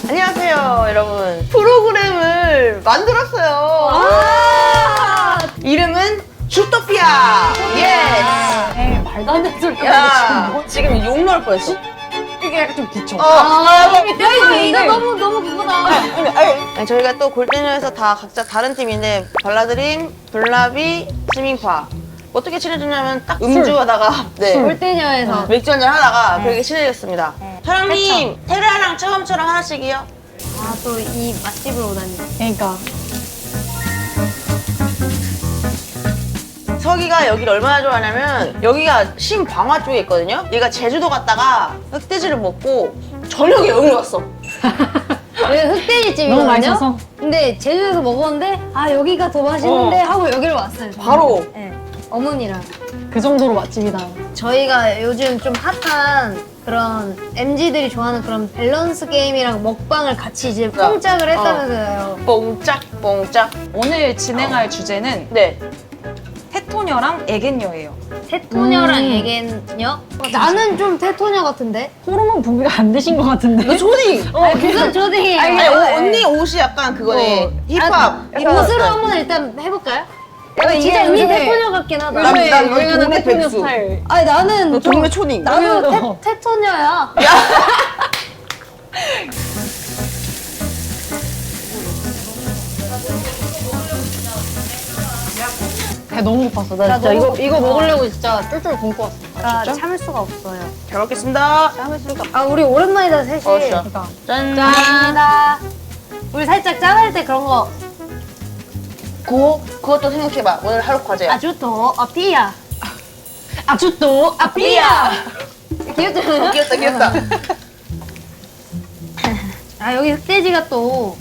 안녕하세요, 여러분. 프로그램을 만들었어요. 이름은 주토피아. 예스. 에이, 말도 안 되는 소리야. 야, 지금 욕 넣을 뻔했어. 이게 약간 좀 기초. 이거 너무 그거다. 아니, 저희가 또 골대녀에서 다 각자 다른 팀인데 발라드림, 블라비, 시민파 어떻게 친해졌냐면 딱 음주하다가 네. 골대녀에서. 맥주 한잔 하다가 그렇게 친해졌습니다. 사장님, 테라랑 처음처럼 하나씩이요? 아, 또 이 맛집을 오다니. 그러니까. 석이가 여기를 얼마나 좋아하냐면 여기가 신방화 쪽에 있거든요. 얘가 제주도 갔다가 흑돼지를 먹고 저녁에 여기로 왔어. 여기 흑돼지집이거든요. 너무 맛있어서. 근데 제주에서 먹었는데 아 여기가 더 맛있는데 하고 여기로 왔어요. 저는. 바로. 네. 어머니랑. 그 정도로 맛집이다. 저희가 요즘 좀 핫한 그런 MZ들이 좋아하는 그런 밸런스 게임이랑 먹방을 같이 이제 뽕짝을 했다면서요. 뽕짝. 오늘 진행할 주제는 네. 테토녀랑 애견녀예요. 테토녀랑 애견녀? 나는 좀 테토녀 같은데? 호르몬 분비가 안 되신 것 같은데. 너 초딩. 아니, 무슨 조딩이에요? 아니, 언니 옷이 약간 그거네. 힙합. 옷으로 한번 일단 해볼까요? 진짜 이게 언니 요즘에- 테토녀 같긴 하다. 난 유행하는 동네 테토녀 백수. 스타일. 아니 나는 너 좀- 동네 초딩. 나도 나도. 테토녀야. 배 너무 고팠어. 나 진짜 너무 이거 먹으려고 진짜 쫄쫄 굶고 왔어. 나 참을 수가 없어요. 잘 먹겠습니다. 참을 수가. 아 우리 오랜만이다 셋이. 진짜. 그러니까. 짠. 짠이다. 우리 살짝 짠할 때 그런 거 그것도 생각해봐. 오늘 하루 과제야. 아주 또 아피야. 아주 또 아피야. 귀엽잖아요. 귀엽다. 아 여기 흑돼지가 또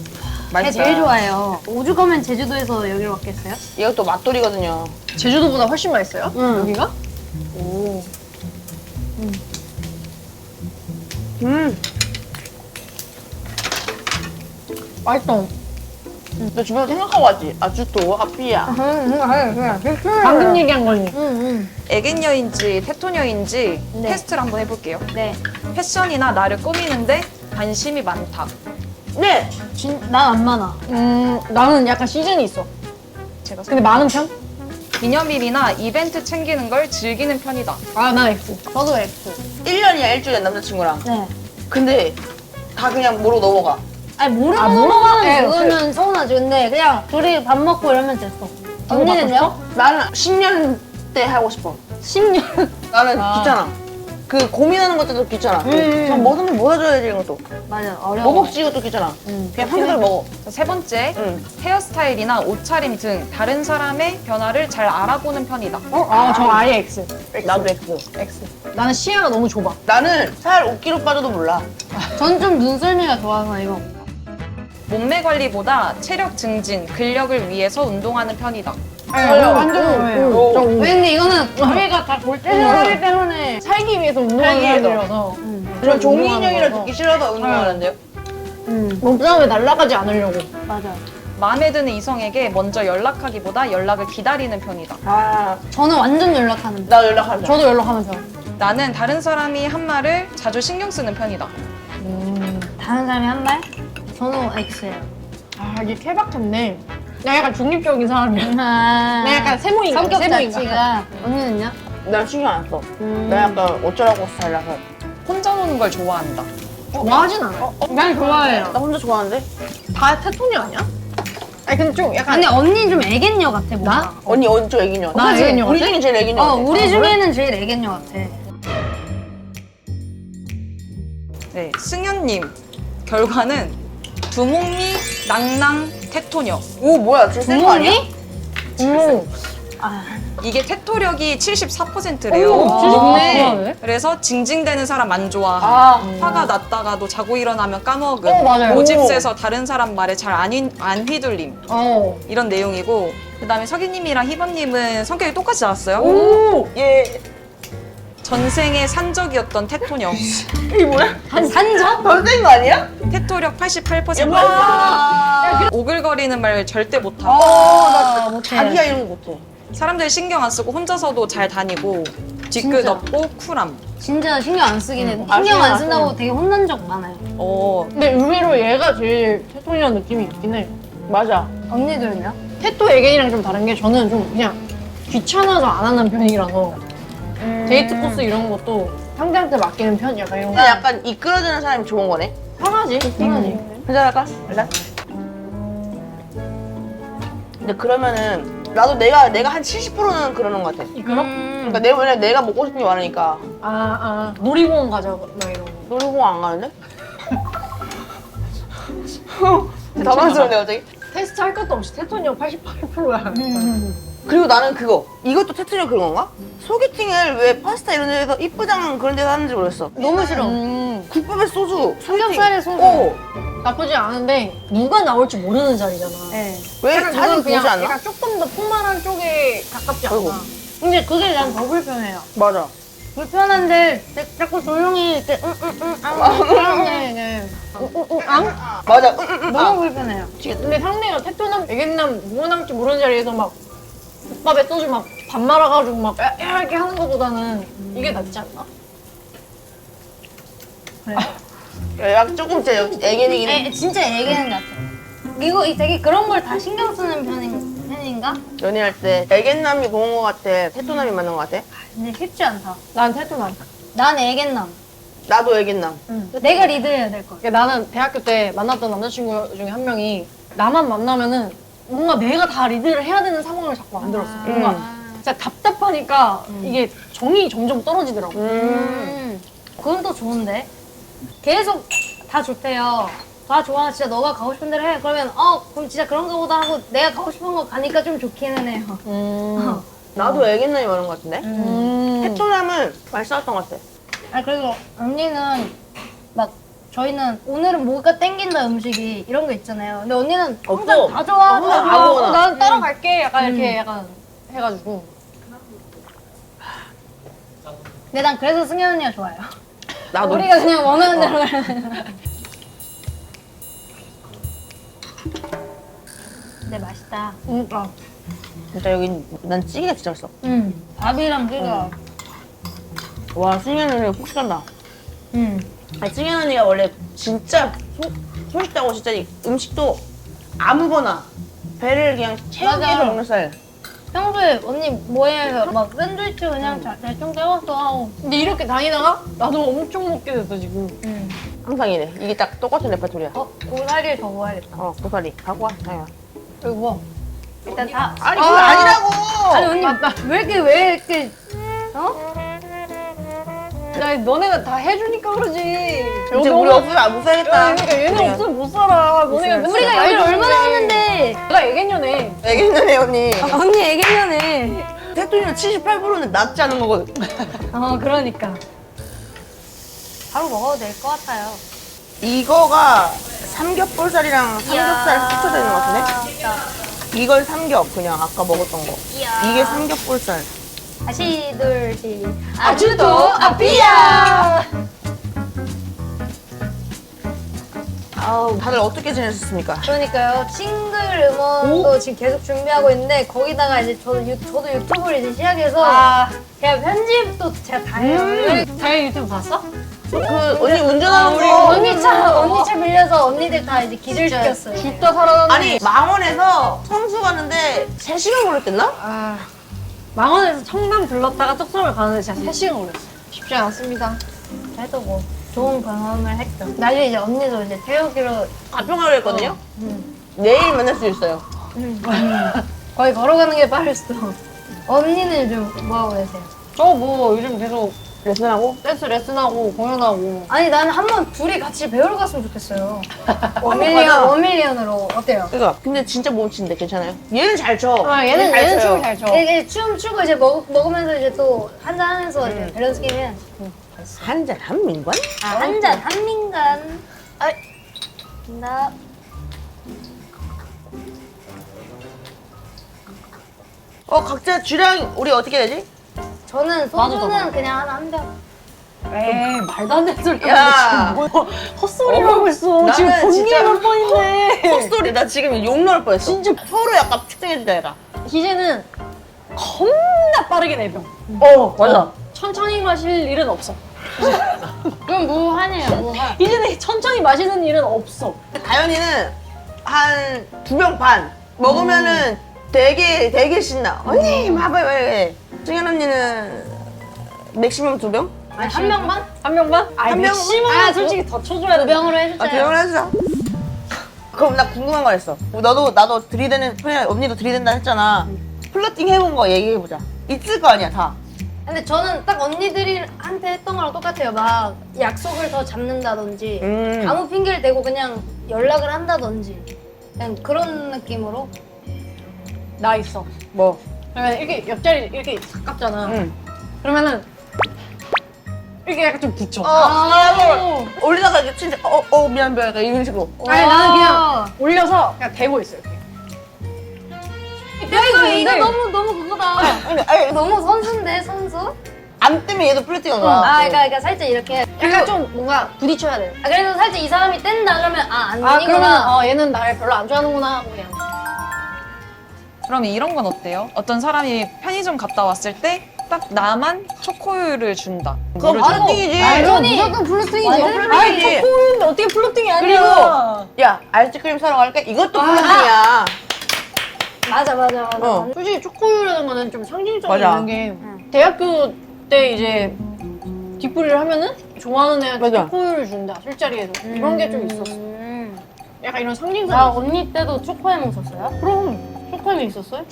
제 맛있다. 제일 좋아해요. 오죽하면 제주도에서 여기로 왔겠어요? 이것도 맛돌이거든요. 제주도보다 훨씬 맛있어요? 응. 여기가? 맛있어. 너 주변에 생각하고 왔지? 아주토, 아피야. 방금 얘기한 거니. 응. 애견녀인지 테토녀인지 네. 테스트를 한번 해볼게요. 네. 패션이나 나를 꾸미는데 관심이 많다. 네. 난 안 많아. 나는 약간 시즌이 있어. 제가 근데 많은 편? 기념일이나 이벤트 챙기는 걸 즐기는 편이다. 아, 나 X. 저도 X. 1년이야, 일주일에 남자친구랑. 네. 근데 다 그냥 모르고 넘어가. 아니 모르고 아, 모르고 넘어가면 네, 그거는 서운하지. 근데 그냥 둘이 밥 먹고 이러면 됐어. 언니는요? 나는 10년 때 하고 싶어. 10년. 나는 귀찮아. 그 고민하는 것도 귀찮아. 전 뭐든지 뭐 해줘야 지 이런 것도. 맞아. 어려워. 뭐 먹지 이것도 귀찮아. 그냥 평소에 먹어. 자, 세 번째, 응. 헤어스타일이나 옷차림 등 다른 사람의 변화를 잘 알아보는 편이다. 아, 저 아예 X. 나도 X. X. 나는 시야가 너무 좁아. 나는 살 5kg 빠져도 몰라. 전 좀 눈썰미가 좋아서 이거. 몸매 관리보다 체력 증진, 근력을 위해서 운동하는 편이다. 완전 오해요. 오. 왜 근데 이거는 저희가 다 골대녀이기 때문에 살기 위해서 운동하는 살기 위해서. 사람이라서. 그럼 종이 운동하는 인형이라 거라서. 듣기 싫어서 운동하는데요? 몸싸움에 날아가지 않으려고. 맞아. 마음에 드는 이성에게 먼저 연락하기보다 연락을 기다리는 편이다. 아, 저는 완전 연락하는 편. 나 연락하자. 저도 연락하는 편. 나는 다른 사람이 한 말을 자주 신경 쓰는 편이다. 다른 사람이 한 말? 저는 X예요. 아, 이게 케바케인데. 나 약간 중립적인 사람이야. 나 나 약간 세모인가? 성격 세모인가? 자체가. 언니는요? 난 신경 안 써. 나 약간 어쩌라고 스타일라서. 혼자 노는 걸 좋아한다. 좋아하진 않아. 난 좋아해요. 나 혼자 좋아하는데? 다 테토니 아니야? 아니, 근데 좀 약간. 근데 언니 좀 애견녀 같아 뭔가. 언니 좀 애기녀. 나 그치? 애기녀 우리 같아? 중에 제일 애기녀 어 같아. 우리 중에는 제일 애견녀 같아. 네, 승현님. 결과는 두목니, 낭낭, 테토녀. 오, 뭐야, 진짜 센거 아니야? 오. 이게 테토력이 74%래요. 좋네. 그래서 징징대는 사람 안 좋아. 아, 화가 났다가도 자고 일어나면 까먹음. 맞아요. 고집 오. 세서 다른 사람 말에 잘 안 휘둘림. 이런 내용이고, 그다음에 석이님이랑 희범님은 성격이 똑같이 나왔어요. 오, 예. 전생에 산적이었던 테토녀. 이게 뭐야? 산적? 별센거 아니야? 테토력 88%. 와. 오글거리는 말 절대 못하고, 나 못해. 자기야 이런 거 못해. 사람들 신경 안 쓰고 혼자서도 잘 다니고, 뒤끝 진짜. 없고 쿨함. 진짜 신경 안 쓰긴 해. 아, 신경 안 신경 쓴다고 안 되게 혼난 적 많아요. 근데 의외로 얘가 제일 테토니랑 느낌이 있긴 해. 맞아. 언니들은요? 테토 애견이랑 좀 다른 게 저는 좀 그냥 귀찮아서 안 하는 편이라서 데이트 코스 이런 것도 상대한테 맡기는 편 약간 이런 거. 근데 약간 이끌어주는 사람이 좋은 거네. 편하지, 편하지. 한잔할까? 일단. 근데 그러면은 나도 내가 한 70%는 그러는 것 같아. 이끌어? 그러니까 왜냐면 내가 먹고 싶은 게 많으니까. 놀이공원 가자, 막 이런 거. 놀이공원 안 가는데? 당황스럽네 갑자기. 테스트 할 것도 없이 테토니어 88%야. 그리고 나는 그거 이것도 테트리어 그런 건가? 소개팅을 왜 파스타 이런 데서 이쁘장한 그런 데서 하는지 모르겠어. 너무 싫어. 국밥에 소주, 삼겹살에 소주. 나쁘지 않은데 누가 나올지 모르는 자리잖아. 네. 왜 약간 사진 그건 보지 않나? 약간 조금 더 풍만한 쪽에 가깝지 않나. 아이고. 근데 그게 난 더 불편해요. 맞아. 불편한데 자꾸 조용히 이렇게 맞아. 너무 불편해요. 근데 상대가 테토남, 애견남, 누구 남지 모르는 자리에서 막 국밥에 소주 막 밥 말아가지고 막 이렇게 하는 것보다는 이게 낫지 않나? 약 조금 진짜 애견이긴 해. 진짜 애기는 같아. 이거 되게 그런 걸 다 신경 쓰는 편인가? 연애할 때 애견남이 고운 것 같아? 테토남이 맞는 것 같아? 근데 쉽지 않다. 난 테토남. 난 애견남. 나도 애견남. 내가 리드해야 될 거야. 나는 대학교 때 만났던 남자친구 중에 한 명이 나만 만나면은 뭔가 내가 다 리드를 해야 되는 상황을 자꾸 만들었어. 뭔가 진짜 답답하니까 이게 정이 점점 떨어지더라고. 그건 또 좋은데. 계속 다 좋대요. 다 좋아. 진짜 너가 가고 싶은 대로 해. 그러면 그럼 진짜 그런가 보다 하고 내가 가고 싶은 거 가니까 좀 좋기는 해요. 나도 애견남이 많은 것 같은데? 테토남은 많이 싸웠던 것 같아. 그리고 언니는 막 저희는 오늘은 뭐가 땡긴다 음식이 이런 거 있잖아요. 근데 언니는 항상 없어. 다 좋아. 다 좋아. 아무거나. 난 따라갈게. 약간 이렇게 약간 해가지고. 근데 난 그래서 승현 언니가 좋아요. 나도. 우리가 그냥 원하는 대로 가는. 근데 맛있다. 진짜 여기 난 찌개가 진짜 맛있어. 밥이랑 찌가. 와, 승현 언니가 푹신한다. 아니, 승현 언니가 원래 진짜 손쉽다고 진짜 이 음식도 아무거나 배를 그냥 채우게 맞아. 해서 먹는 스타일. 평소에 언니 뭐해 해서 막 샌드위치 그냥 대충 때웠어 하고. 근데 이렇게 다니다가 나도 엄청 먹게 됐어, 지금. 항상 이래. 이게 딱 똑같은 레퍼토리야. 고사리를 더 먹어야겠다. 고사리. 갖고 와. 자기가. 이거 뭐? 일단 다. 아니, 그거 아니라고! 아니 언니 왜 이렇게 야, 너네가 다 해주니까 그러지. 이제 우리 없으면 못 살겠다. 그러니까 얘네 없으면 못 살아. 너네가 맨날 우리가 다 여기를 해주지. 얼마나 왔는데. 내가 애견녀네. 애견녀네, 언니. 언니 애견녀네. 테토니는 78%는 낫지 않은 거거든. 그러니까. 바로 먹어도 될 것 같아요. 이거가 삼겹볼살이랑 삼겹살 합쳐져 있는 것 같은데? 이걸 삼겹, 그냥 아까 먹었던 거. 이야. 이게 삼겹볼살. 다시 둘시 아주도 아삐야. 아우, 다들 어떻게 지내셨습니까? 그러니까요. 싱글 음원도 지금 계속 준비하고 있는데 거기다가 이제 저도 유튜브를 이제 시작해서 제가 편집도 제가 다 해요. 자기 유튜브 봤어? 그 언니 운전하는 거. 언니 차 빌려서 언니들 다 이제 기절시켰어요. 죽다 살아났네. 아니, 망원에서 성수 갔는데 3시간 걸렸댔나? 망원에서 청담 들렀다가 뚝섬을 가는데 진짜 3시간 걸렸어. 쉽지 않았습니다. 그래도 뭐 좋은 경험을 했죠. 나중에 이제 언니도 이제 태우기로 가평하려 했거든요? 내일 만날 수 있어요. 거의 걸어가는 게 빠를 수도. 언니는 좀 뭐하고 계세요? 저 뭐 요즘 계속 레슨하고? 댄스 레슨하고 공연하고. 아니 나는 한번 둘이 같이 배우러 갔으면 좋겠어요. 가자. 원밀리언으로 어때요? 그니까. 근데 진짜 몸치인데 괜찮아요? 얘는 잘 쳐. 얘는 쳐요. 춤을 잘 춰. 이게 춤 추고 이제 먹으면서 이제 또 한잔 하면서 이제 밸런스 게임 해야지. 한잔 한민관? 한잔 한민간. 나 각자 주량 우리 어떻게 되지? 저는 소주는 그냥 하나 한 병. 에이, 말도 안 되는 소리 야. 하고 지금 뭐 헛소리를 하고 있어. 지금 나는 본인이 진짜 몇 번인데. 헛소리. 나 지금 욕 나올 뻔했어. 진짜. 서로 약간 측정해주자 해라. 희재는 겁나 빠르게 내병. 맞아. 천천히 마실 일은 없어. 그럼 무한이에요, 무한. 이제는 천천히 마시는 일은 없어. 다현이는 한 2병 반 먹으면은 되게 신나. 언니 봐봐요. 왜? 승현 언니는 맥시멈 2병? 아니, 한 명만? 한 명만? 한 명? 맥시멈 솔직히 더 쳐줘야 돼. 2병으로 아, 해주세요. 2병을 해주자. 그럼 나 궁금한 거 있어. 나도 들이대는, 그냥 언니도 들이댄다 했잖아. 플러팅 해본 거 얘기해보자. 있을 거 아니야, 다. 근데 저는 딱 언니들한테 했던 거랑 똑같아요. 막 약속을 더 잡는다든지 아무 핑계를 대고 그냥 연락을 한다든지 그냥 그런 느낌으로. 나 있어. 뭐? 그러면 이렇게 옆자리 이렇게 가깝잖아. 응. 그러면은 이렇게 약간 좀 붙여. 올리다가 이렇게 진짜, 미안, 약간 이런 식으로. 아니 나는 그냥 올려서 그냥 대고 있어 이렇게. 이거 너무 그거다. 아니, 너무 선수인데, 선수? 안 뜨면 얘도 플러팅한 거야. 그러니까 살짝 이렇게. 약간 좀 뭔가 부딪혀야 돼. 그래서 살짝 이 사람이 뗀다 그러면 안 아 되는구나. 그러면 얘는 나를 별로 안 좋아하는구나 하고 그냥. 그럼 이런 건 어때요? 어떤 사람이 편의점 갔다 왔을 때 딱 나만 초코우유를 준다. 그건 플러팅이지. 완전히 무조건 플러팅이지. 완전 아니 플러팅이지. 초코우유인데 어떻게 플러팅이 아니야? 그리고, 야, 아이스크림 사러 갈게? 이것도 플러팅이야. 맞아. 어. 솔직히 초코우유라는 거는 좀 상징성이 맞아. 있는 게 대학교 때 이제 뒷부리를 하면은 좋아하는 애한테 맞아. 초코우유를 준다 술자리에서 이런 게 좀 있었어. 약간 이런 상징성. 아, 언니 때도 초코에 먹었어요? 그럼 초코우유 있었어요?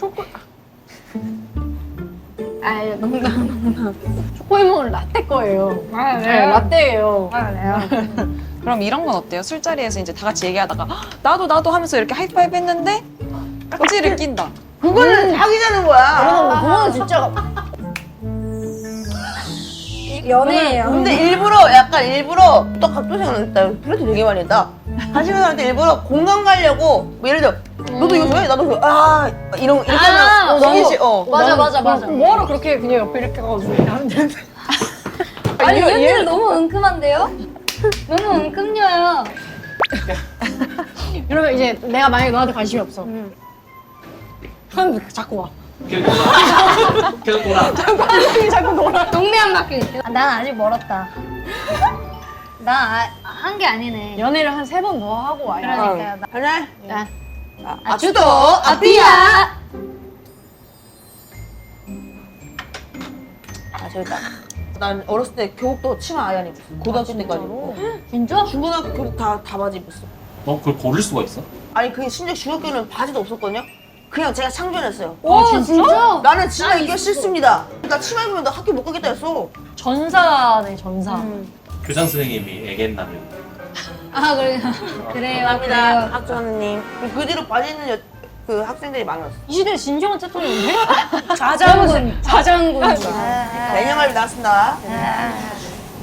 아, 농담. 초코우유는 라떼 거예요. 아, 네, 라떼예요. 그럼 이런 건 어때요? 술자리에서 이제 다 같이 얘기하다가 "헉, 나도 하면서 이렇게 하이파이브 했는데 깍지를 낀다. 그거는 사귀자는 거야. 그거는 진짜 연애예요. 근데 일부러 또 갑자기 생각났다. 플러팅 되게 많이 했다. 다시 사람한테 일부러 공감 가려고 뭐 예를 들어 너도 이거 좋아해? 나도 좋아해. 이렇게 하면 너무 맞아. 뭐하러 그렇게 그냥 옆에 이렇게 가가지고 이렇게 하면 되는데. 아니, 이거 얘는 너무 은큼한데요? 너무 은큼녀요. 이러면 이제 내가 만약에 너한테 관심이 없어. 그럼 자꾸 와. 계속 돌아. 자꾸 놀아. 동네 한 바퀴. 난 아직 멀었다. 나 한 게 아니네. 연애를 한 3번 더 하고 와요. 그러니까요. 하나, 나. 아주도 앞이야. 아 재밌다. 난 어렸을 때 교복도 치마 아예 안 입었어. 고등학교 때까지. 진짜? 중고등학교 교복 다 바지 입었어. 너 그걸 고를 수가 있어? 아니 그 심지어 중학교는 바지도 없었거든요. 그냥 제가 창조했어요. 오, 진짜? 나는 치마 입기 싫습니다. 나 치마 입으면 나 학교 못 가겠다 했어. 전사네, 전사. 교장 선생님이 얘기했다면. 아, 그래요. 학주하느님. 그 뒤로 바지 입는 그 학생들이 많았어. 이 시대 진정한 테토인데? 자장군. 자장군. 내년을 나왔습니다.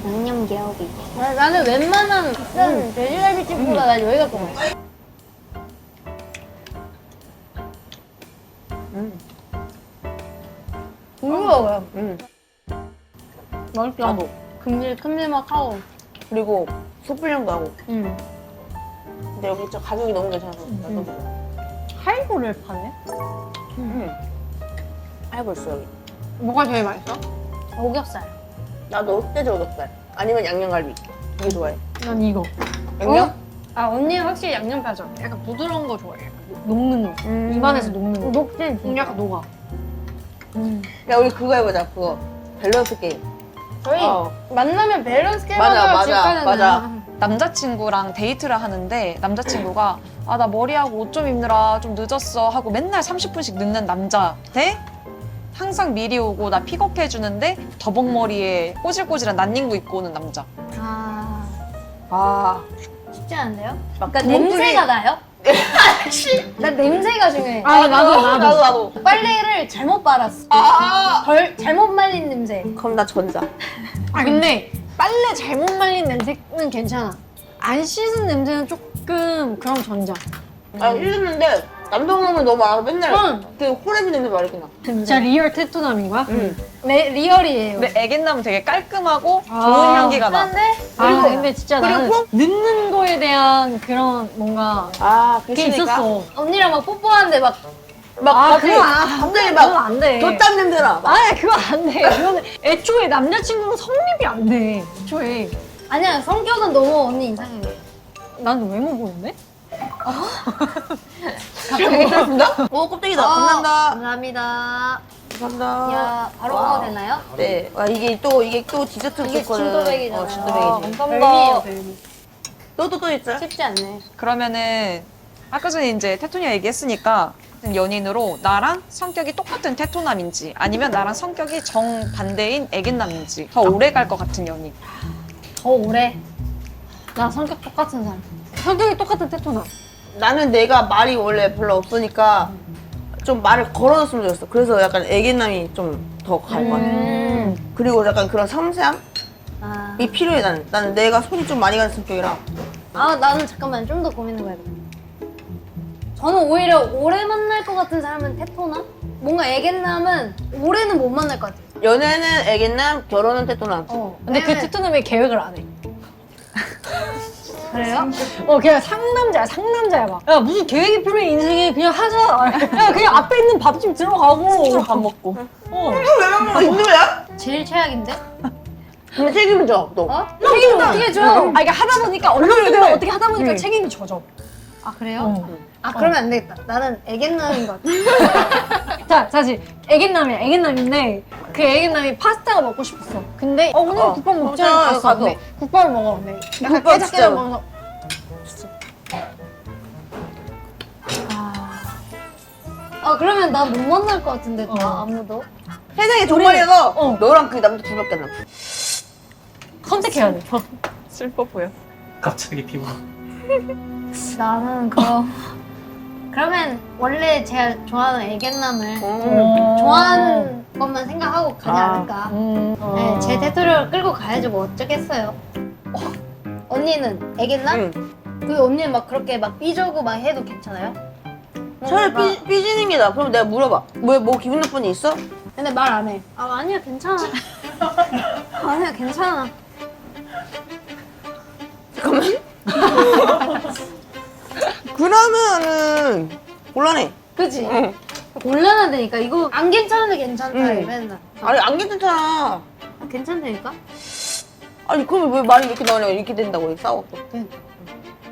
양념 개업이. 나는 웬만한 비싼 돼지갈비집보다 난 여기가 더 맛있어. 부러워요. 맛있다. 나도. 큼질큼질막하고. 그리고 숯불령도 하고. 응. 근데 여기 진짜 가격이 너무 괜찮아서 나도 먹어. 할고를 파네? 알고 있어 여기. 뭐가 제일 맛있어? 오겹살. 나도 흑돼지 오겹살. 아니면 양념갈비. 이게 좋아해. 난 이거. 양념? 아, 언니는 확실히 양념 파죠. 약간 부드러운 거 좋아해. 녹는 거. 입안에서 녹는 거. 녹진 약간 녹아. 야 우리 그거 해보자. 그거 밸런스 게임. 저희 만나면 밸런스 게임 맞아, 하다가 맞아, 집 가는 맞아. 남자친구랑 데이트를 하는데 남자친구가 아 나 머리하고 옷 좀 입느라 좀 늦었어 하고 맨날 30분씩 늦는 남자 대 항상 미리 오고 나 픽업해 주는데 더벅머리에 꼬질꼬질한 난닝구 입고 오는 남자. 아. 쉽지 않은데요? 약간 냄새가 나요? 난 냄새가 중요해. 아, 나도. 빨래를 잘못 빨았어. 잘못 말린 냄새. 그럼 나 전자. 아, 근데 빨래 잘못 말린 냄새는 괜찮아. 안 씻은 냄새는 조금 그럼 전자. 아 이랬는데 남동생은 너무 알아. 맨날 응. 그 호레비 냄새 말이구나. 진짜 리얼 테토남인 거야? 응. 리얼이에요. 근데 애견남은 되게 깔끔하고 아. 좋은 향기가 나. 한데 아, 근데 진짜 나는 그리고? 늦는 거에 대한 그런 뭔가 아 그게 그게 있었어. 언니랑 막 뽀뽀하는데 막 막 그거 갑자기 그건 막 안 돼. 돛땀 냄새나. 막. 아니 그거 안 돼. 그거는 애초에 남자친구는 성립이 안 돼. 애초에. 아니야, 성격은 너무 언니 인상해. 난 외모 보는데? 잘 먹겠습니다. 오 껍데기다. 감사합니다. 감사합니다. 감사합니다. 야, 바로 와우. 먹어도 되나요? 네. 와 이게 또 디저트 이게 거는. 진또백이잖아요. 진또백이지. 별미예요, 또 있어요? 쉽지 않네. 그러면은 아까 전에 이제 테토니아 얘기했으니까 연인으로 나랑 성격이 똑같은 테토남인지 아니면 나랑 성격이 정반대인 애견남인지 더 오래 갈 것 같은 연인. 더 오래. 나 성격 똑같은 사람. 성격이 똑같은 테토나. 나는 내가 말이 원래 별로 없으니까 좀 말을 걸어줬으면 좋겠어. 그래서 약간 애견남이 좀 더 갈 것 같아. 그리고 약간 그런 섬세함이 아, 필요해 나는. 나는 내가 손이 좀 많이 가는 성격이라. 나는 잠깐만 좀 더 고민해봐야겠다. 저는 오히려 오래 만날 것 같은 사람은 테토남? 뭔가 애견남은 오래는 못 만날 것 같아. 연애는 애견남, 결혼은 테토남. 근데 그 테토남이 계획을 안 해. 그래요? 그냥 상남자야 막. 야 무슨 계획이 필요해 인생에 그냥 하자. 야 그냥 앞에 있는 밥집 들어가고 밥 먹고. 왜 먹는 힘들야? 제일 최악인데? 근데 책임을 져 너. 어? 책임을 어떻게 줘? 이게 하다 보니까 얼마나 어떻게 하다 보니까 응. 책임이 져져. 아, 그래요? 아, 그러면 안 되겠다. 나는 애견남인 것 같아. 자, 사실 애견남인데 그 애견남이 파스타가 먹고 싶었어. 근데 오늘 국밥 먹자 진짜 갔어. 가서. 근데 국밥을 먹어. 근데 약간 국밥 깨작깨작 진짜. 먹어서 그러면 나 못 만날 것 같은데, 나 아무도. 세상에 정말이라서 어. 너랑 그 남자 둘밖에 안 남아. 선택해야 돼. 슬퍼 보여. 갑자기 피곤. 나는 그러면 원래 제가 좋아하는 애견남을 음. 좋아하는 것만 생각하고 가지 않을까. 어. 네, 제 테토리얼 끌고 가야지 뭐 어쩌겠어요. 언니는 애견남? 응. 그 언니는 막 그렇게 막 삐져고 막 해도 괜찮아요? 차라리 뭔가 삐지는 게 나아. 그럼 내가 물어봐. 뭐 기분 나쁜 일 있어? 근데 말 안 해. 아니야 괜찮아. 아니야 괜찮아. 잠깐만. 그러면은 곤란해. 그치? 응. 곤란하다니까. 이거 안 괜찮은데 괜찮다. 응. 맨날. 아니 안 괜찮잖아. 괜찮다니까? 아니 그러면 왜 말이 이렇게 나오냐고 이렇게 된다고 싸워 또.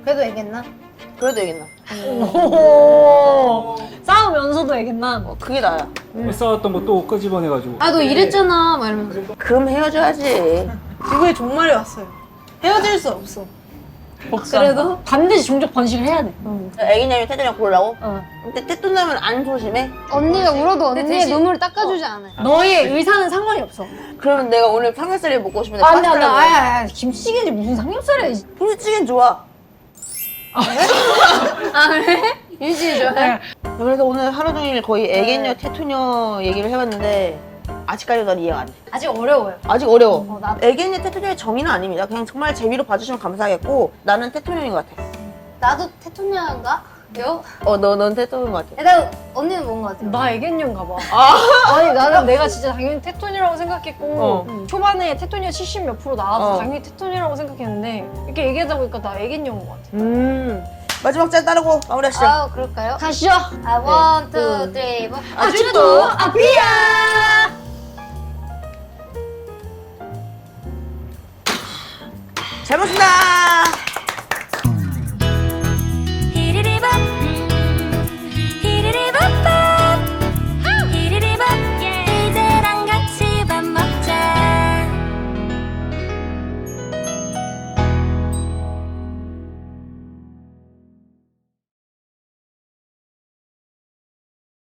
그래도 애견남? 그래도 얘기나. 오. 싸우면서도 애견남. 그게 나야. 싸웠던 거 또 끄집어내가지고. 너 이랬잖아. 막 이러면서. 그럼 헤어져야지. 지구에 종말이 왔어요. 헤어질 수 없어. 그래도? 반드시 종족 번식을 해야 돼. 애기냐면 태도랑 고르라고? 어. 근데 태도나면 안 조심해? 언니가 울어도 근데 언니의 대신- 눈물을 닦아주지 않아요. 너의 의사는 상관이 없어. 그러면 내가 오늘 삼겹살을 먹고 싶은데 안 돼, 안 돼. 파스타를 먹어. 아야, 김치찌개지 무슨 삼겹살이야. 김치찌개는 좋아. 아 그래? 유지 좋아해? 그래서 오늘 하루 종일 거의 애견녀, 테토녀 얘기를 해봤는데 아직까지 난 이해가 안 돼. 아직 어려워요. 아직 어려워. 나도. 애견녀, 테토녀의 정의는 아닙니다. 그냥 정말 재미로 봐주시면 감사하겠고 나는 테토녀인 것 같아. 나도 테토냐인가? 요? 넌 테토녀인 것 같아. 나 언니는 뭔 것 같아? 나 애견녀인가 봐. 아. 아니 나는 내가 진짜 당연히 테토니라고 생각했고 어. 초반에 테토니가 70 몇 프로 나와서 어. 당연히 테토니라고 생각했는데 이렇게 얘기하다 보니까 나 애견녀인 것 같아. 마지막 짤 따르고 마무리하시죠. 아 그럴까요? 가시죠. 원, 투, 쓰리, 포. 아직도 앞이야. 잘 먹습니다.